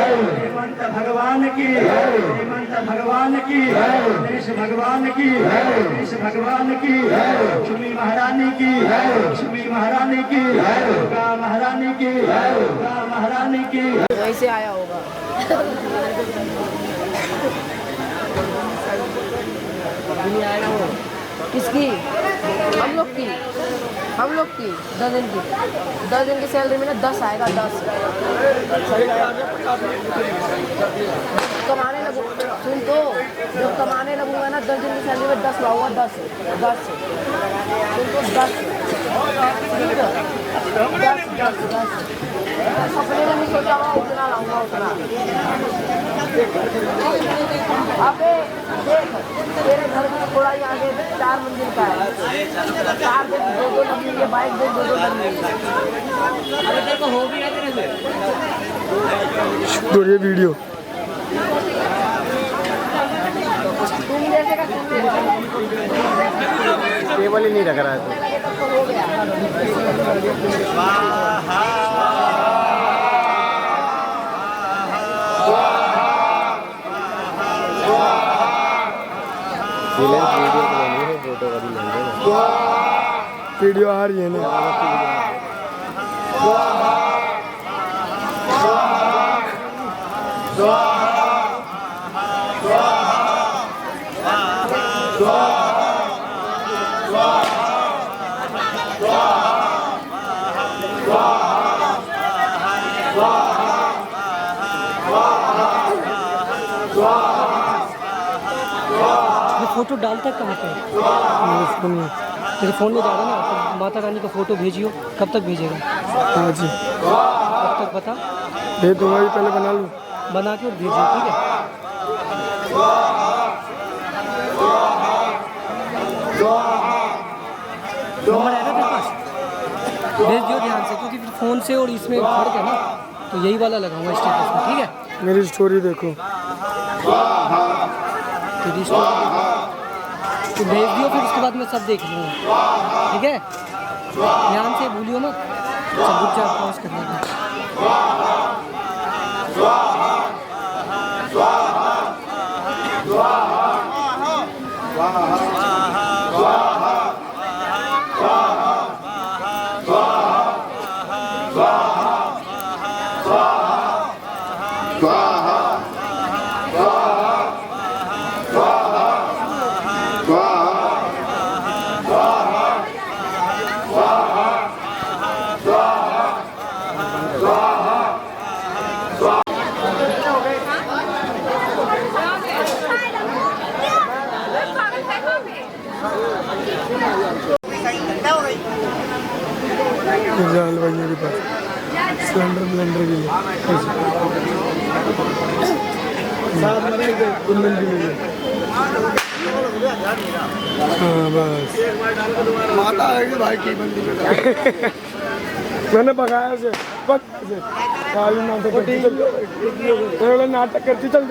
भगवान की, भगवान की, भगवान की, भगवान की, लक्ष्मी महारानी की, लक्ष्मी महारानी की, दुर्गा महारानी की, दुर्गा महारानी की। वैसे आया होगा। नहीं आएगा वो। किसकी? हम लोग की 10 दिन की सैलरी में ना 10 आएगा 10। कमाने लगू सुन तो जब कमाने लगूंगा ना 10 दिन की सैलरी में 10 लाऊंगा 10 सुन तो 10 सपने में नहीं सोचा हुआ उतना लाऊंगा उतना। अबे देख तेरे घर में थोड़ा ही आगे 4 मंजिल का है, 4 दिन 2 लगेंगे, बाइक दिन 2 लगेंगे। अरे तेरे को हो भी है तेरे से ये वीडियो तुम जैसे का टेबल ही नहीं रख रहा है तो हो गया। वीडियो आ रही है ना। फोटो डालता कहाँ पे? तेरे फ़ोन में डाला ना, तो माता रानी का फ़ोटो भेजियो। कब तक भेजेगा? हाँ जी। कब तक बता? भेज दूँगा, पहले बना लूँ। बना के और भेजियो, ठीक है? नंबर आएगा तेरे पास? भेज दियो ध्यान से, क्योंकि फिर फ़ोन से और इसमें फर्क है ना, तो यही वाला लगाऊंगा स्टेटस में, ठीक है? मेरी स्टोरी देखो। तेरी स्टोरी तो भेज दियो, फिर उसके बाद मैं सब देख लूँगा, ठीक है? ध्यान से भूलियो मत, सब रुक जा, पॉज करने का। हलवाइयों के पास सिलेंडर के लिए कुंदन के लिए। हाँ बस माता है कि भाई की बंदी मैंने पकाया से खाली नाटक करती चल नाटक करती चल